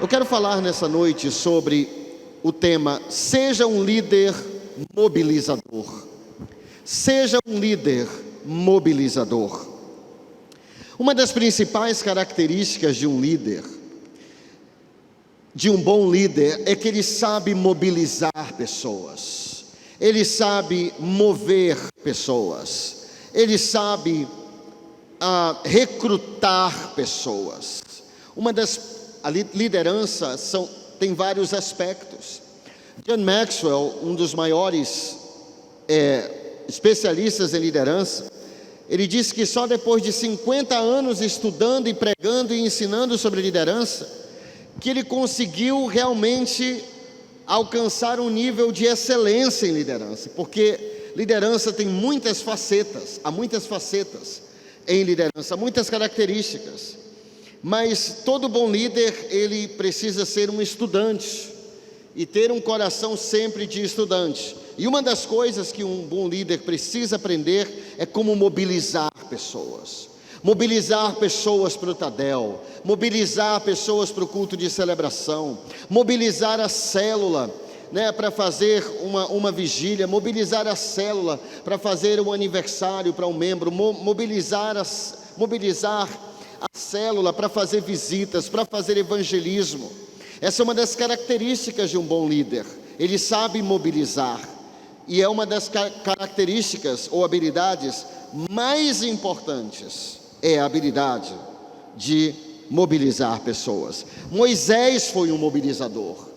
Eu quero falar nessa noite sobre o tema: seja um líder mobilizador. Seja um líder mobilizador. Uma das principais características de um líder, de um bom líder, é que ele sabe mobilizar pessoas, ele sabe mover pessoas, ele sabe recrutar pessoas. A liderança tem vários aspectos. John Maxwell, um dos maiores especialistas em liderança, ele disse que só depois de 50 anos estudando e pregando e ensinando sobre liderança, que ele conseguiu realmente alcançar um nível de excelência em liderança, porque liderança tem muitas facetas, há muitas facetas em liderança, há muitas características, mas todo bom líder, ele precisa ser um estudante e ter um coração sempre de estudante. E uma das coisas que um bom líder precisa aprender é como mobilizar pessoas. Mobilizar pessoas para o Tadel, mobilizar pessoas para o culto de celebração, mobilizar a célula, para fazer uma vigília, mobilizar a célula para fazer um aniversário para um membro, mobilizar a célula para fazer visitas, para fazer evangelismo. Essa é uma das características de um bom líder, ele sabe mobilizar, e é uma das características ou habilidades mais importantes, é a habilidade de mobilizar pessoas. Moisés foi um mobilizador.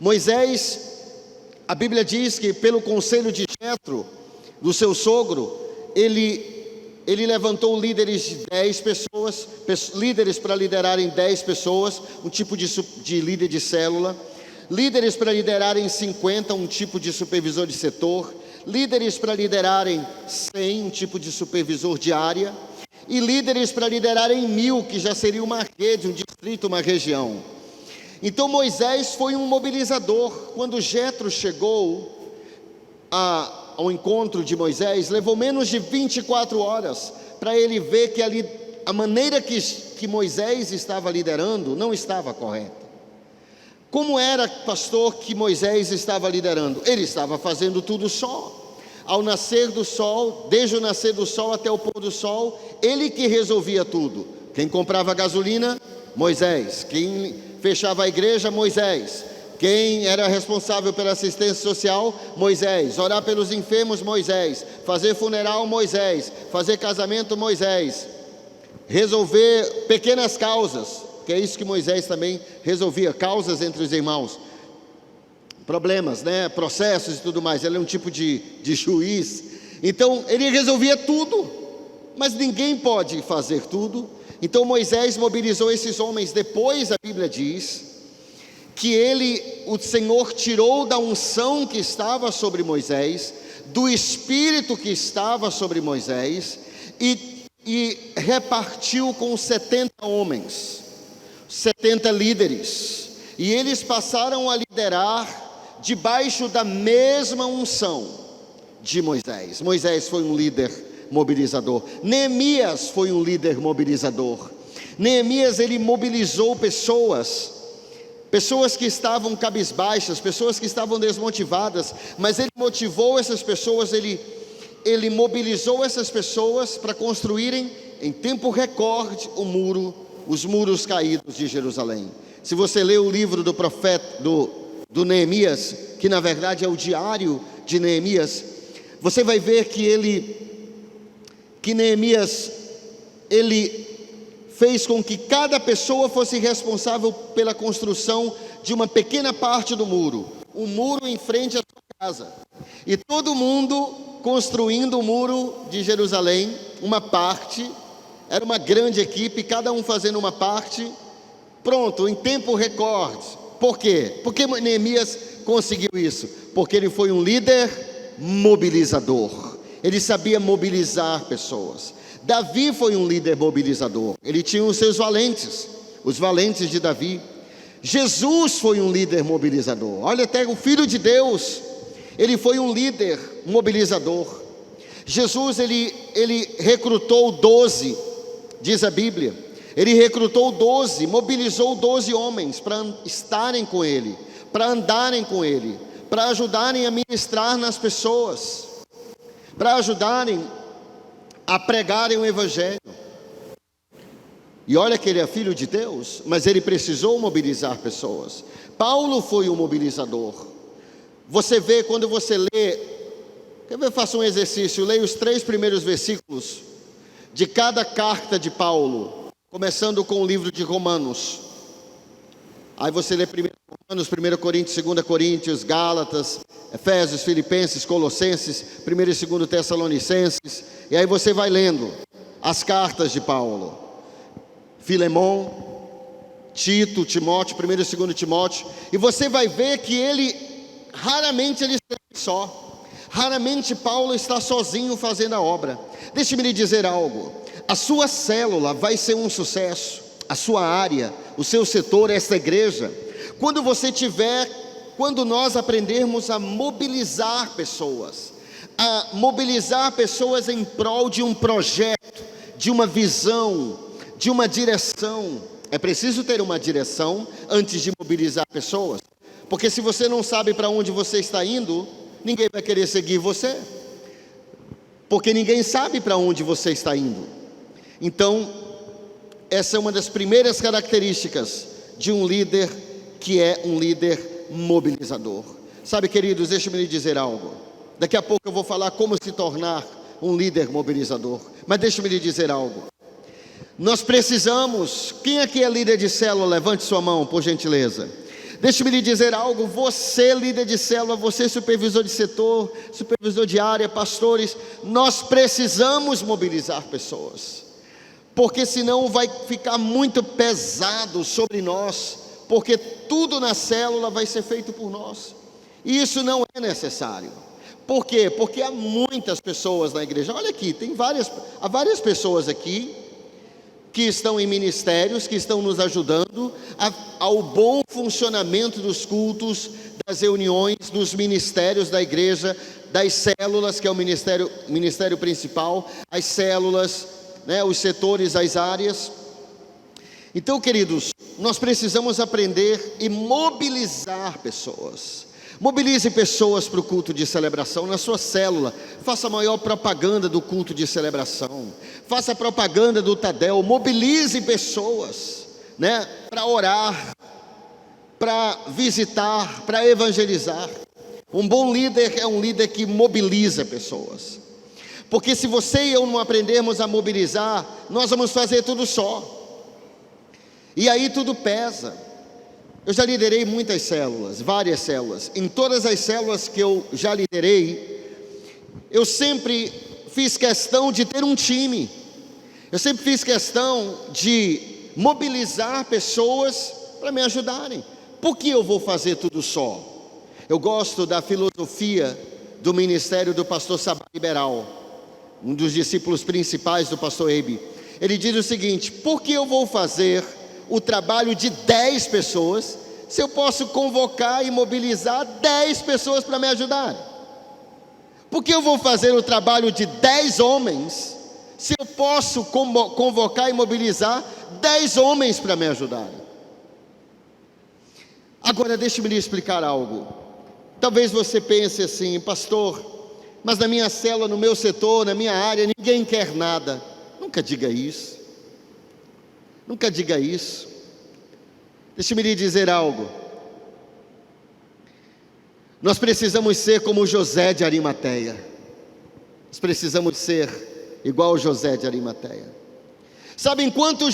Moisés, a Bíblia diz que pelo conselho de Jetro, do seu sogro, ele levantou líderes de 10 pessoas, líderes para liderarem 10 pessoas, um tipo de líder de célula, líderes para liderarem 50, um tipo de supervisor de setor, líderes para liderarem 100, um tipo de supervisor de área, e líderes para liderarem 1000, que já seria uma rede, um distrito, uma região. Então Moisés foi um mobilizador. Quando Jetro chegou ao encontro de Moisés, levou menos de 24 horas para ele ver que a maneira que Moisés estava liderando não estava correta. Como era, pastor, que Moisés estava liderando? Ele estava fazendo tudo só. Ao nascer do sol, desde o nascer do sol até o pôr do sol, ele que resolvia tudo. Quem comprava gasolina? Moisés. Quem fechava a igreja? Moisés. Quem era responsável pela assistência social? Moisés. Orar pelos enfermos? Moisés. Fazer funeral? Moisés. Fazer casamento? Moisés. Resolver pequenas causas, que é isso que Moisés também resolvia, causas entre os irmãos, problemas, processos e tudo mais. Ele é um tipo de juiz. Então ele resolvia tudo, mas ninguém pode fazer tudo. Então Moisés mobilizou esses homens. Depois a Bíblia diz que o Senhor tirou da unção que estava sobre Moisés, do espírito que estava sobre Moisés, e repartiu com 70 homens, 70 líderes, e eles passaram a liderar debaixo da mesma unção de Moisés. Moisés foi um líder mobilizador. Neemias foi um líder mobilizador. Neemias, ele mobilizou pessoas que estavam cabisbaixas, pessoas que estavam desmotivadas, mas ele motivou essas pessoas, ele mobilizou essas pessoas para construírem em tempo recorde os muros caídos de Jerusalém. Se você ler o livro do profeta, do Neemias, que na verdade é o diário de Neemias, você vai ver que Neemias, ele fez com que cada pessoa fosse responsável pela construção de uma pequena parte do muro, um muro em frente à sua casa, e todo mundo construindo o muro de Jerusalém, uma parte, era uma grande equipe, cada um fazendo uma parte, pronto, em tempo recorde. Por quê? Porque Neemias conseguiu isso? Porque ele foi um líder mobilizador, ele sabia mobilizar pessoas. Davi foi um líder mobilizador, ele tinha os seus valentes, os valentes de Davi. Jesus foi um líder mobilizador. Olha, até o Filho de Deus, ele foi um líder mobilizador. Jesus, ele recrutou 12, diz a Bíblia. Ele recrutou 12, mobilizou 12 homens para estarem com ele, para andarem com ele, para ajudarem a ministrar nas pessoas, para ajudarem a pregarem o Evangelho. E olha que ele é filho de Deus, mas ele precisou mobilizar pessoas. Paulo foi o mobilizador. Você vê, quando você lê, quer ver, faça um exercício, leia os 3 primeiros versículos de cada carta de Paulo, começando com o livro de Romanos. Aí você lê 1 Romanos, 1 Coríntios, 2 Coríntios, Gálatas, Efésios, Filipenses, Colossenses, 1 e 2 Tessalonicenses, e aí você vai lendo as cartas de Paulo, Filemão, Tito, Timóteo, 1 e 2 Timóteo, e você vai ver que raramente ele escreve só, raramente Paulo está sozinho fazendo a obra. Deixe-me lhe dizer algo, a sua célula vai ser um sucesso, a sua área, o seu setor, esta igreja, quando nós aprendermos a mobilizar pessoas em prol de um projeto, de uma visão, de uma direção. É preciso ter uma direção antes de mobilizar pessoas, porque se você não sabe para onde você está indo, ninguém vai querer seguir você, porque ninguém sabe para onde você está indo. Então, essa é uma das primeiras características de um líder, que é um líder mobilizador. Sabe, queridos, deixa-me lhe dizer algo. Daqui a pouco eu vou falar como se tornar um líder mobilizador, mas deixa-me lhe dizer algo. Nós precisamos, quem aqui é líder de célula, levante sua mão, por gentileza. Deixe-me lhe dizer algo, você líder de célula, você supervisor de setor, supervisor de área, pastores, nós precisamos mobilizar pessoas, porque senão vai ficar muito pesado sobre nós, porque tudo na célula vai ser feito por nós, e isso não é necessário. Por quê? Porque há muitas pessoas na igreja, olha aqui, há várias pessoas aqui, que estão em ministérios, que estão nos ajudando ao bom funcionamento dos cultos, das reuniões, dos ministérios da igreja, das células, que é o ministério principal, as células, né, os setores, as áreas. Então, queridos, nós precisamos aprender e mobilizar pessoas. Mobilize pessoas para o culto de celebração na sua célula. Faça a maior propaganda do culto de celebração. Faça propaganda do Tadel. Mobilize pessoas, né, para orar, para visitar, para evangelizar. Um bom líder é um líder que mobiliza pessoas. Porque se você e eu não aprendermos a mobilizar, nós vamos fazer tudo só. E aí tudo pesa. Eu já liderei muitas células, várias células. Em todas as células que eu já liderei, eu sempre fiz questão de ter um time. Eu sempre fiz questão de mobilizar pessoas para me ajudarem. Por que eu vou fazer tudo só? Eu gosto da filosofia do ministério do pastor Sabá Liberal, um dos discípulos principais do pastor Eibe. Ele diz o seguinte: por que eu vou fazer o trabalho de 10 pessoas, se eu posso convocar e mobilizar 10 pessoas para me ajudar? Por que eu vou fazer o trabalho de 10 homens, se eu posso convocar e mobilizar 10 homens para me ajudar? Agora deixe-me lhe explicar algo. Talvez você pense assim: pastor, mas na minha célula, no meu setor, na minha área, ninguém quer nada. Nunca diga isso. Nunca diga isso. Deixe-me lhe dizer algo. Nós precisamos ser como José de Arimateia. Nós precisamos ser igual José de Arimateia. Sabe, enquanto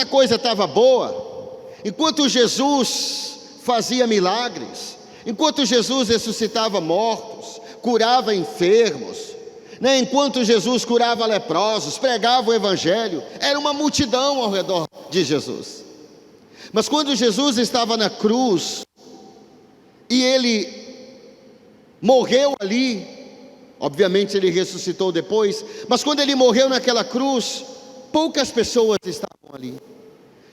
a coisa estava boa, enquanto Jesus fazia milagres, enquanto Jesus ressuscitava mortos, curava enfermos, né? Enquanto Jesus curava leprosos, pregava o Evangelho, era uma multidão ao redor de Jesus. Mas quando Jesus estava na cruz, e ele morreu ali, obviamente ele ressuscitou depois, mas quando ele morreu naquela cruz, poucas pessoas estavam ali.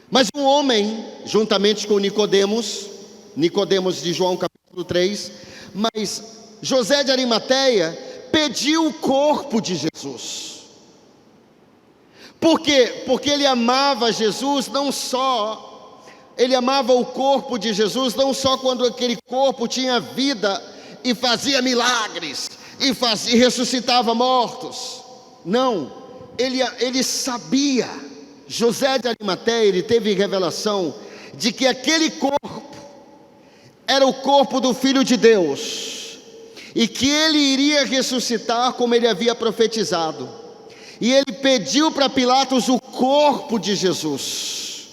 Mas um homem, juntamente com Nicodemos de João capítulo 3, mas José de Arimateia pediu o corpo de Jesus. Por quê? Porque ele amava Jesus não só, ele amava o corpo de Jesus não só quando aquele corpo tinha vida e fazia milagres, e ressuscitava mortos. Não, ele sabia, José de Arimateia, ele teve revelação de que aquele corpo era o corpo do Filho de Deus, e que ele iria ressuscitar como ele havia profetizado. E ele pediu para Pilatos o corpo de Jesus.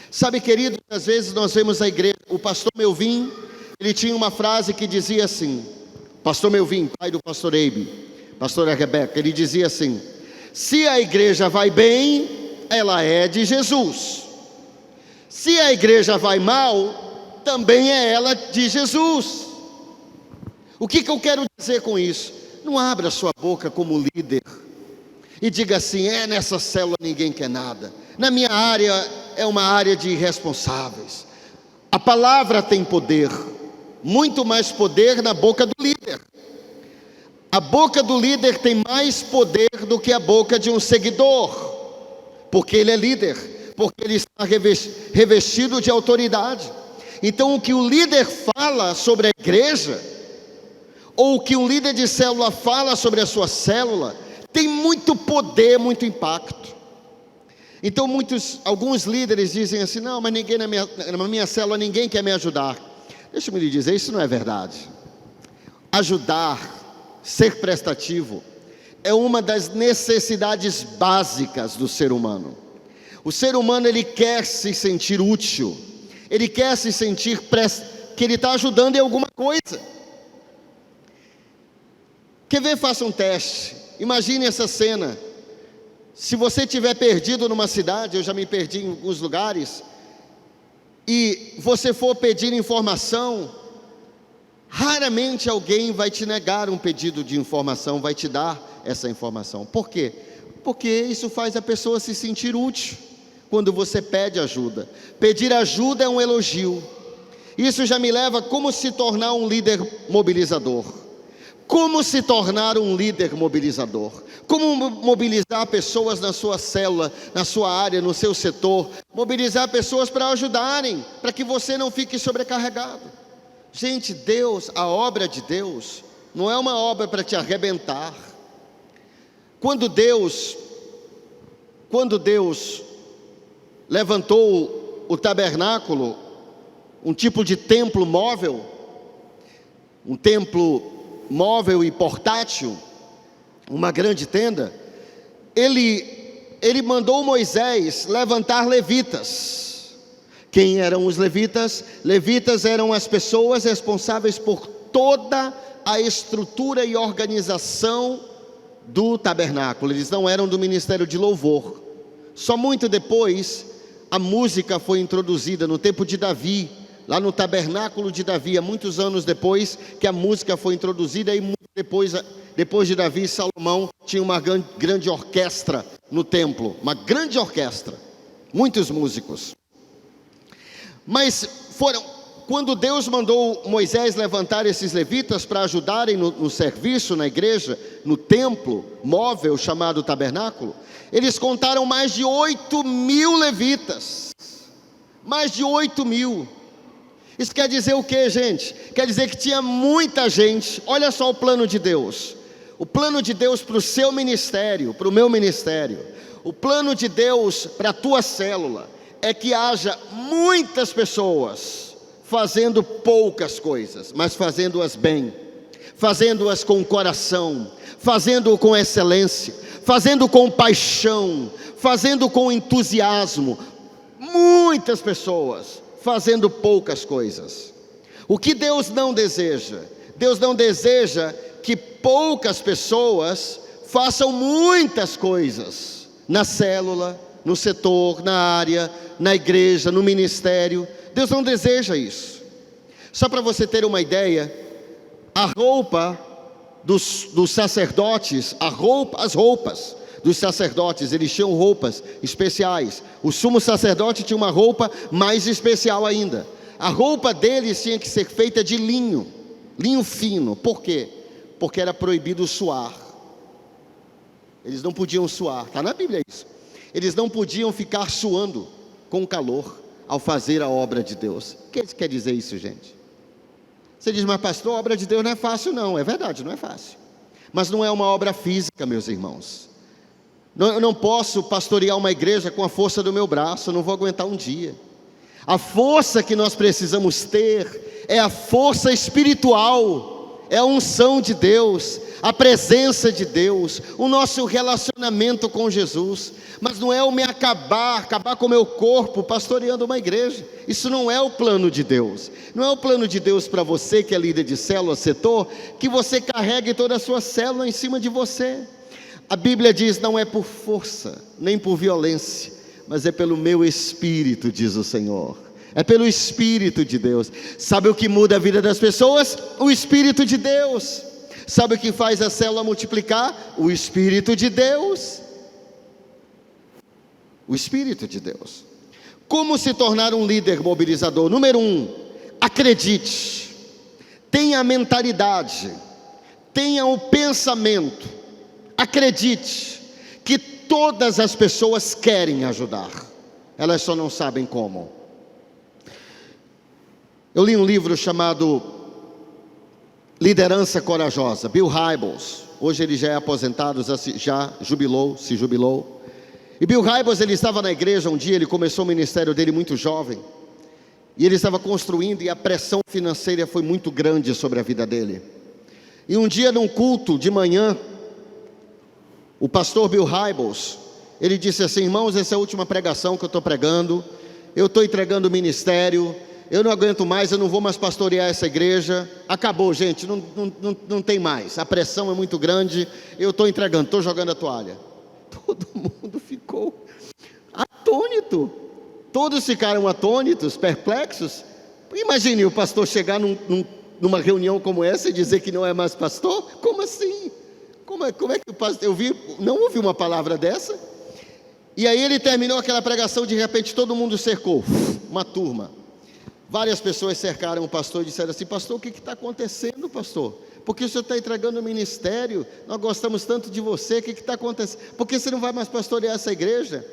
Sabe, querido, às vezes nós vemos a igreja, o pastor Melvin, ele tinha uma frase que dizia assim, pastor Melvin, pai do pastor Eibe, pastora Rebeca, ele dizia assim: se a igreja vai bem, ela é de Jesus. Se a igreja vai mal, também é ela de Jesus. O que eu quero dizer com isso? Não abra sua boca como líder e diga assim: nessa célula ninguém quer nada, na minha área é uma área de irresponsáveis. A palavra tem poder, muito mais poder na boca do líder. A boca do líder tem mais poder do que a boca de um seguidor, porque ele é líder, porque ele está revestido de autoridade. Então o que o líder fala sobre a igreja, ou o que um líder de célula fala sobre a sua célula, tem muito poder, muito impacto. Então alguns líderes dizem assim: não, mas ninguém na minha célula, ninguém quer me ajudar. Deixa eu lhe dizer, isso não é verdade. Ajudar, ser prestativo, é uma das necessidades básicas do ser humano. O ser humano, ele quer se sentir útil, ele quer se sentir que ele está ajudando em alguma coisa. Quer ver? Faça um teste. Imagine essa cena. Se você estiver perdido numa cidade, eu já me perdi em alguns lugares, e você for pedir informação, raramente alguém vai te negar um pedido de informação, vai te dar essa informação. Por quê? Porque isso faz a pessoa se sentir útil quando você pede ajuda. Pedir ajuda é um elogio. Isso já me leva a como se tornar um líder mobilizador. Como se tornar um líder mobilizador? Como mobilizar pessoas na sua célula, na sua área, no seu setor? Mobilizar pessoas para ajudarem, para que você não fique sobrecarregado. Gente, Deus, a obra de Deus, não é uma obra para te arrebentar. Quando Deus levantou o tabernáculo, um tipo de templo móvel, um templo móvel e portátil, uma grande tenda, ele mandou Moisés levantar levitas. Quem eram os levitas? Levitas eram as pessoas responsáveis por toda a estrutura e organização do tabernáculo. Eles não eram do ministério de louvor. Só muito depois a música foi introduzida, no tempo de Davi, lá no tabernáculo de Davi, há muitos anos depois que a música foi introduzida, e muito depois de Davi, Salomão tinha uma grande orquestra no templo, uma grande orquestra, muitos músicos. Mas quando Deus mandou Moisés levantar esses levitas para ajudarem no serviço na igreja, no templo móvel chamado tabernáculo, eles contaram mais de 8.000 levitas, mais de 8.000. Isso quer dizer o que, gente? Quer dizer que tinha muita gente. Olha só o plano de Deus. O plano de Deus para o seu ministério, para o meu ministério, o plano de Deus para a tua célula, é que haja muitas pessoas fazendo poucas coisas, mas fazendo-as bem, fazendo-as com coração, fazendo com excelência, fazendo com paixão, fazendo com entusiasmo. Muitas pessoas fazendo poucas coisas. O que Deus não deseja? Deus não deseja que poucas pessoas façam muitas coisas na célula, no setor, na área, na igreja, no ministério. Deus não deseja isso. Só para você ter uma ideia, a roupa dos sacerdotes, as roupas dos sacerdotes, eles tinham roupas especiais. O sumo sacerdote tinha uma roupa mais especial ainda. A roupa deles tinha que ser feita de linho fino. Por quê? Porque era proibido suar. Eles não podiam suar, está na Bíblia isso. Eles não podiam ficar suando com calor ao fazer a obra de Deus. O que quer dizer isso, gente? Você diz, mas pastor, a obra de Deus não é fácil. Não, é verdade, não é fácil. Mas não é uma obra física, meus irmãos. Eu não posso pastorear uma igreja com a força do meu braço, eu não vou aguentar um dia. A força que nós precisamos ter é a força espiritual, é a unção de Deus, a presença de Deus, o nosso relacionamento com Jesus. Mas não é o me acabar com o meu corpo pastoreando uma igreja. Isso não é o plano de Deus. Não é o plano de Deus para você que é líder de célula, setor, que você carregue toda a sua célula em cima de você. A Bíblia diz, não é por força, nem por violência, mas é pelo meu Espírito, diz o Senhor. É pelo Espírito de Deus. Sabe o que muda a vida das pessoas? O Espírito de Deus. Sabe o que faz a célula multiplicar? O Espírito de Deus. O Espírito de Deus. Como se tornar um líder mobilizador? Número 1, acredite. Tenha a mentalidade, tenha o pensamento. Acredite que todas as pessoas querem ajudar, elas só não sabem como. Eu li um livro chamado Liderança Corajosa, Bill Hybels. Hoje ele já é aposentado, já se jubilou. E Bill Hybels, ele estava na igreja um dia, ele começou o ministério dele muito jovem. E ele estava construindo e a pressão financeira foi muito grande sobre a vida dele. E um dia num culto de manhã, o pastor Bill Hybels, ele disse assim, irmãos, essa é a última pregação que eu estou pregando, eu estou entregando o ministério, eu não aguento mais, eu não vou mais pastorear essa igreja, acabou gente, não tem mais, a pressão é muito grande, eu estou entregando, estou jogando a toalha. Todo mundo ficou atônito, todos ficaram atônitos, perplexos. Imagine o pastor chegar numa reunião como essa e dizer que não é mais pastor, como assim? Como é que o pastor, não ouvi uma palavra dessa? E aí ele terminou aquela pregação, de repente todo mundo cercou, uma turma. Várias pessoas cercaram o pastor e disseram assim, pastor, o que está acontecendo, pastor? Porque o senhor está entregando o ministério, nós gostamos tanto de você, o que está acontecendo? Por que você não vai mais pastorear essa igreja?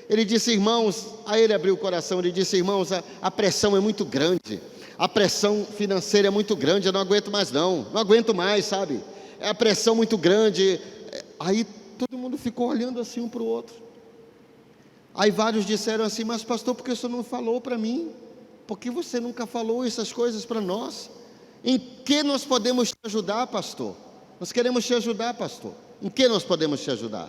Ele disse, irmãos, aí ele abriu o coração, ele disse, irmãos, a pressão é muito grande, a pressão financeira é muito grande, eu não aguento mais não aguento mais, sabe? É a pressão muito grande. Aí todo mundo ficou olhando assim um para o outro. Aí vários disseram assim, mas pastor, por que o senhor não falou para mim? Por que você nunca falou essas coisas para nós? Em que nós podemos te ajudar, pastor? Nós queremos te ajudar, pastor. Em que nós podemos te ajudar?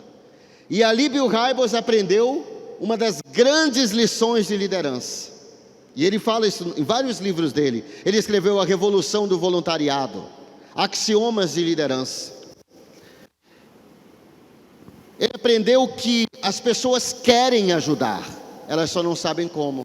E ali Bill Hybels aprendeu uma das grandes lições de liderança. E ele fala isso em vários livros dele. Ele escreveu A Revolução do Voluntariado, Axiomas de Liderança. Ele aprendeu que as pessoas querem ajudar, elas só não sabem como.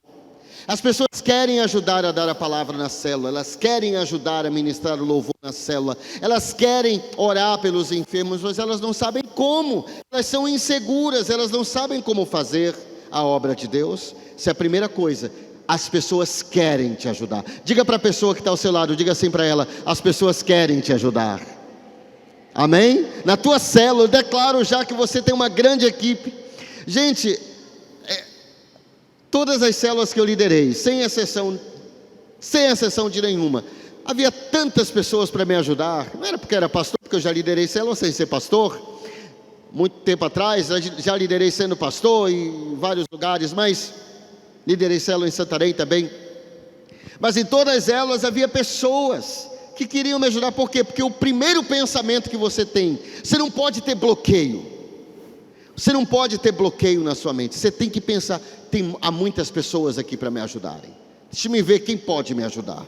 As pessoas querem ajudar a dar a palavra na célula, elas querem ajudar a ministrar o louvor na célula, elas querem orar pelos enfermos, mas elas não sabem como, elas são inseguras, elas não sabem como fazer a obra de Deus. Essa é a primeira coisa, as pessoas querem te ajudar. Diga para a pessoa que está ao seu lado, diga assim para ela, as pessoas querem te ajudar. Amém? Na tua célula, eu declaro já que você tem uma grande equipe. Gente, todas as células que eu liderei, sem exceção de nenhuma, havia tantas pessoas para me ajudar. Não era porque era pastor, porque eu já liderei célula sem ser pastor, muito tempo atrás, já liderei sendo pastor em vários lugares, mas liderei célula em Santarém também. Mas em todas elas havia pessoas que queriam me ajudar. Por quê? Porque o primeiro pensamento que você tem, você não pode ter bloqueio. Você não pode ter bloqueio na sua mente. Você tem que pensar, há muitas pessoas aqui para me ajudarem. Deixa eu ver quem pode me ajudar.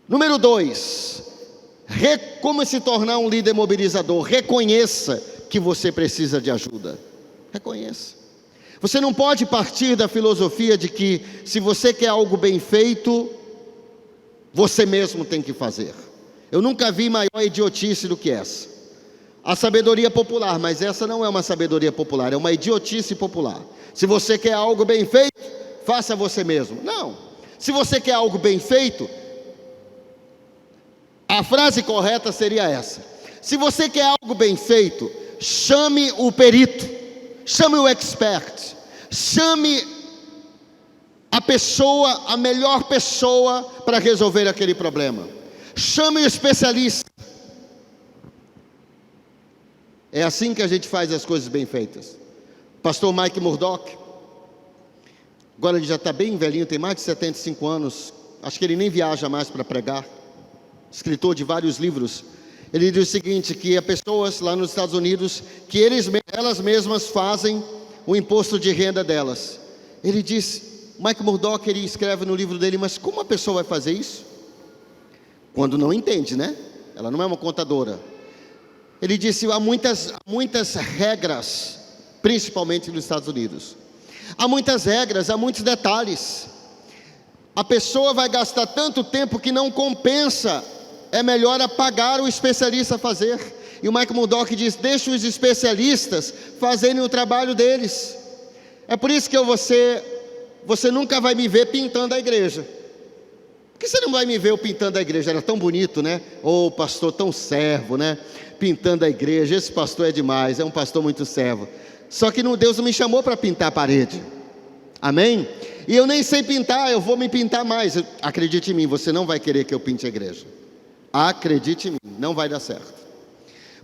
Número 2, como se tornar um líder mobilizador. Reconheça que você precisa de ajuda. Reconheça. Você não pode partir da filosofia de que se você quer algo bem feito, você mesmo tem que fazer. Eu nunca vi maior idiotice do que essa. A sabedoria popular, mas essa não é uma sabedoria popular, é uma idiotice popular. Se você quer algo bem feito, faça você mesmo. Não. Se você quer algo bem feito, a A frase correta seria essa: se você quer algo bem feito, chame o perito, chame o expert, chame a pessoa, a melhor pessoa para resolver aquele problema. Chame o especialista. É assim que a gente faz as coisas bem feitas. Pastor Mike Murdock, agora ele já está bem velhinho, tem mais de 75 anos, acho que ele nem viaja mais para pregar, escritor de vários livros. Ele diz o seguinte, que há pessoas lá nos Estados Unidos, que elas mesmas fazem o imposto de renda delas. Ele diz, Mike Murdock, ele escreve no livro dele, mas como a pessoa vai fazer isso? Quando não entende, né? Ela não é uma contadora. Ele disse, há muitas regras, principalmente nos Estados Unidos. Há muitas regras, há muitos detalhes. A pessoa vai gastar tanto tempo que não compensa. É melhor pagar o especialista a fazer. E o Mike Murdock diz, deixa os especialistas fazerem o trabalho deles. É por isso que você nunca vai me ver pintando a igreja. Por que você não vai me ver eu pintando a igreja? Era tão bonito, né? Ô, pastor tão servo, né? Pintando a igreja, esse pastor é demais, é um pastor muito servo. Só que Deus não me chamou para pintar a parede. Amém? E eu nem sei pintar, eu vou me pintar mais. Acredite em mim, você não vai querer que eu pinte a igreja. Acredite em mim, não vai dar certo.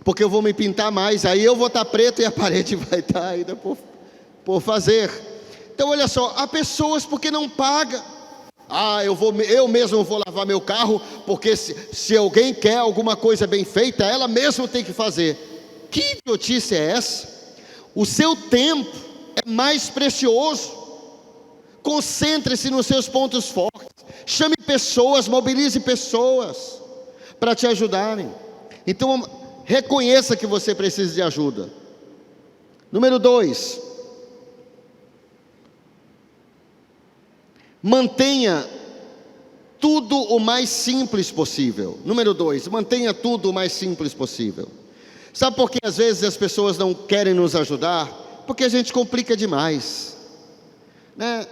Porque eu vou me pintar mais, aí eu vou estar preto e a parede vai estar ainda por fazer. Então olha só, há pessoas porque não pagam. Eu mesmo vou lavar meu carro, porque se alguém quer alguma coisa bem feita, ela mesma tem que fazer. Que notícia é essa? O seu tempo é mais precioso. Concentre-se nos seus pontos fortes. Chame pessoas, mobilize pessoas para te ajudarem. Então reconheça que você precisa de ajuda. Número 2, mantenha tudo o mais simples possível. Número 2, mantenha tudo o mais simples possível. Sabe por que às vezes as pessoas não querem nos ajudar? Porque a gente complica demais, né?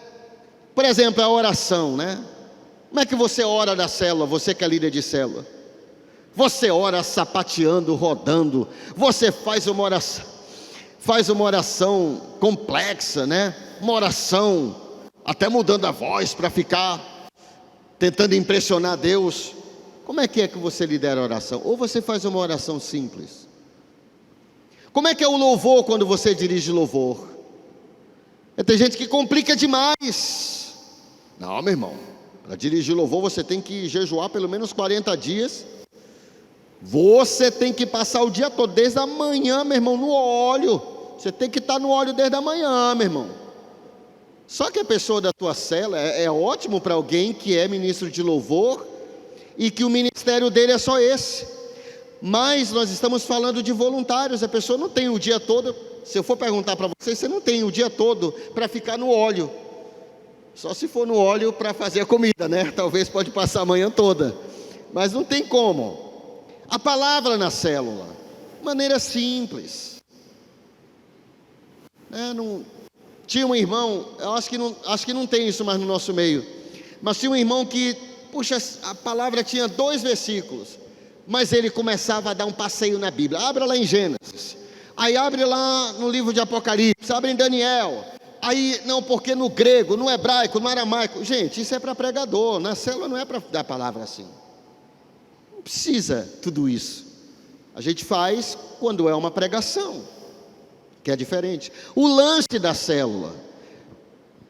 Por exemplo, a oração, né? Como é que você ora na célula, você que é líder de célula? Você ora sapateando, rodando. Você faz uma oração complexa, né? Uma oração até mudando a voz para ficar tentando impressionar Deus. Como é que você lidera a oração? Ou você faz uma oração simples? Como é que é o louvor quando você dirige louvor? Tem gente que complica demais. Não, meu irmão, para dirigir louvor você tem que jejuar pelo menos 40 dias. Você tem que passar o dia todo, desde a manhã, meu irmão, no óleo. Você tem que estar no óleo desde a manhã, meu irmão. Só que a pessoa da tua cela é ótimo para alguém que é ministro de louvor e que o ministério dele é só esse. Mas nós estamos falando de voluntários. A pessoa não tem o dia todo. Se eu for perguntar para você não tem o dia todo para ficar no óleo. Só se for no óleo para fazer a comida, né? Talvez pode passar a manhã toda. Mas não tem como. A palavra na célula, maneira simples. Tinha um irmão, eu acho que não tem isso mais no nosso meio, mas tinha um irmão que, a palavra tinha 2 versículos, mas ele começava a dar um passeio na Bíblia. Abre lá em Gênesis, aí abre lá no livro de Apocalipse, abre em Daniel, aí não, porque no grego, no hebraico, no aramaico. Gente, isso é para pregador, na célula não é para dar palavra assim. Não precisa tudo isso. A gente faz quando é uma pregação, que é diferente. O lanche da célula,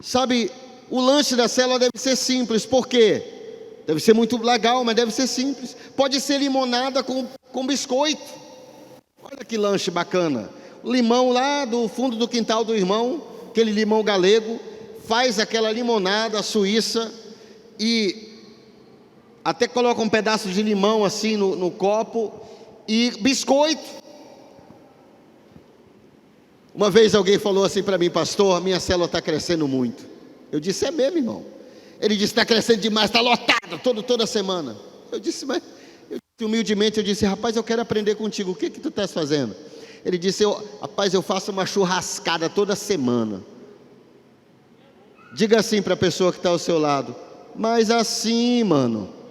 sabe, o lanche da célula deve ser simples. Por quê? Deve ser muito legal, mas deve ser simples. Pode ser limonada com biscoito. Olha que lanche bacana. Limão lá do fundo do quintal do irmão, aquele limão galego, faz aquela limonada suíça e até coloca um pedaço de limão assim no copo e biscoito. Uma vez alguém falou assim para mim: pastor, minha célula está crescendo muito. Eu disse: é mesmo, irmão? Ele disse: está crescendo demais, está lotada toda semana. Eu disse: humildemente, rapaz, eu quero aprender contigo, o que tu estás fazendo? Ele disse: rapaz, eu faço uma churrascada toda semana. Diga assim para a pessoa que está ao seu lado: mas assim, mano.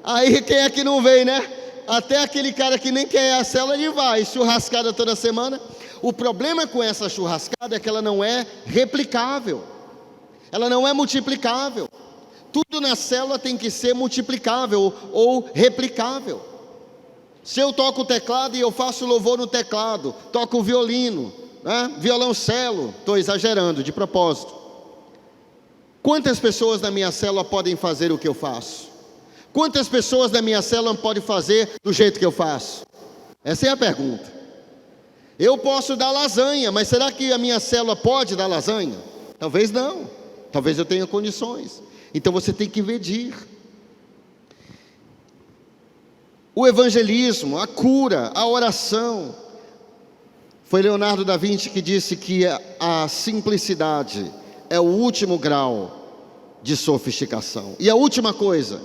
Aí quem é que não vem, né? Até aquele cara que nem quer a célula, ele vai, churrascada toda semana. O problema com essa churrascada é que ela não é replicável, ela não é multiplicável. Tudo na célula tem que ser multiplicável ou replicável. Se eu toco o teclado e eu faço louvor no teclado, toco o violino, né? Violoncelo, estou exagerando de propósito. Quantas pessoas da minha célula podem fazer o que eu faço? Quantas pessoas da minha célula podem fazer do jeito que eu faço? Essa é a pergunta. Eu posso dar lasanha, mas será que a minha célula pode dar lasanha? Talvez não, talvez eu tenha condições. Então você tem que medir. O evangelismo, a cura, a oração. Foi Leonardo da Vinci que disse que a simplicidade é o último grau de sofisticação. E a última coisa,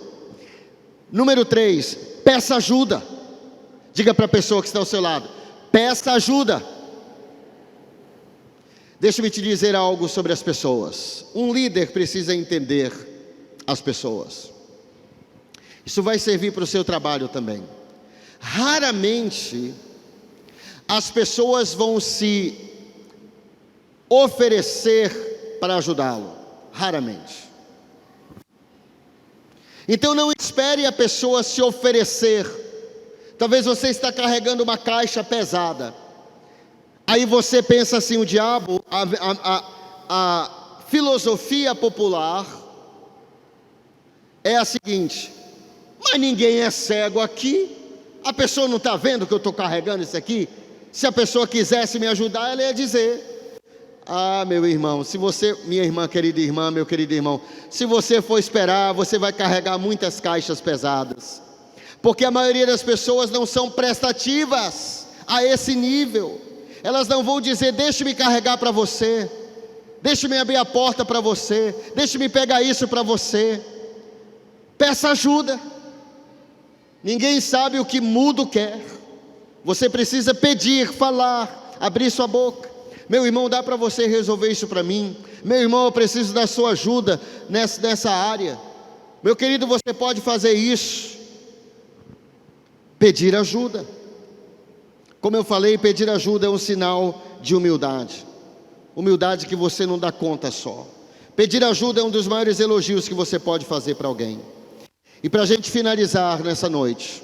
número 3, peça ajuda. Diga para a pessoa que está ao seu lado: peça ajuda. Deixa-me te dizer algo sobre as pessoas. Um líder precisa entender as pessoas. Isso vai servir para o seu trabalho também. Raramente as pessoas vão se oferecer para ajudá-lo. Raramente. Então não espere a pessoa se oferecer. Talvez você está carregando uma caixa pesada. Aí você pensa assim: o diabo, a filosofia popular é a seguinte: mas ninguém é cego aqui, a pessoa não está vendo que eu estou carregando isso aqui? Se a pessoa quisesse me ajudar, ela ia dizer: ah, meu irmão, se você, minha irmã, querida irmã, meu querido irmão, se você for esperar, você vai carregar muitas caixas pesadas, porque a maioria das pessoas não são prestativas a esse nível. Elas não vão dizer: deixe-me carregar para você, deixe-me abrir a porta para você, deixe-me pegar isso para você. Peça ajuda. Ninguém sabe o que mudo quer. Você precisa pedir, falar, abrir sua boca. Meu irmão, dá para você resolver isso para mim? Meu irmão, eu preciso da sua ajuda nessa área. Meu querido, você pode fazer isso. Pedir ajuda. Como eu falei, pedir ajuda é um sinal de humildade. Humildade que você não dá conta só. Pedir ajuda é um dos maiores elogios que você pode fazer para alguém. E para a gente finalizar nessa noite,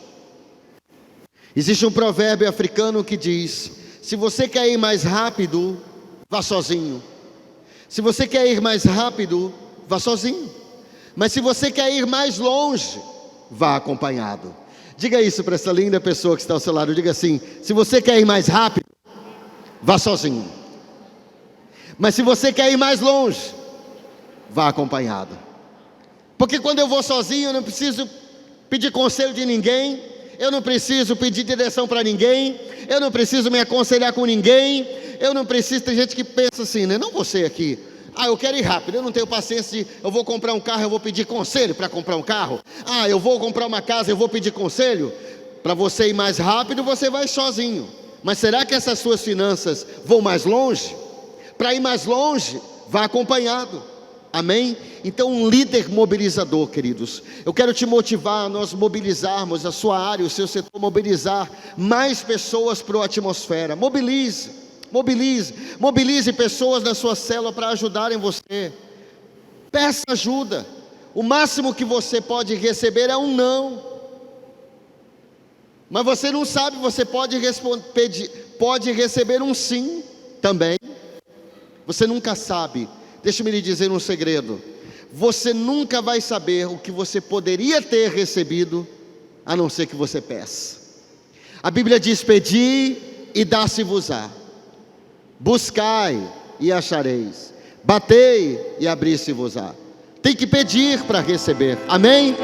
existe um provérbio africano que diz: se você quer ir mais rápido, vá sozinho. Se você quer ir mais rápido, vá sozinho. Mas se você quer ir mais longe, vá acompanhado. Diga isso para essa linda pessoa que está ao seu lado. Diga assim: se você quer ir mais rápido, vá sozinho. Mas se você quer ir mais longe, vá acompanhado. Porque quando eu vou sozinho, eu não preciso pedir conselho de ninguém, eu não preciso pedir direção para ninguém, eu não preciso me aconselhar com ninguém, eu não preciso. Tem gente que pensa assim, né? Não você aqui: ah, eu quero ir rápido, eu não tenho paciência de, eu vou comprar um carro, eu vou pedir conselho para comprar um carro. Ah, eu vou comprar uma casa, eu vou pedir conselho. Para você ir mais rápido, você vai sozinho. Mas será que essas suas finanças vão mais longe? Para ir mais longe, vá acompanhado. Amém? Então, um líder mobilizador, queridos. Eu quero te motivar a nós mobilizarmos a sua área, o seu setor, mobilizar mais pessoas para a atmosfera. Mobilize pessoas da sua célula para ajudarem você. Peça ajuda. O máximo que você pode receber é um não. Mas você não sabe, você pode receber um sim também. Você nunca sabe. Deixa-me lhe dizer um segredo: você nunca vai saber o que você poderia ter recebido, a não ser que você peça. A Bíblia diz: pedi e dá-se-vos-á, buscai e achareis, batei e abri-se-vos-á. Tem que pedir para receber, amém?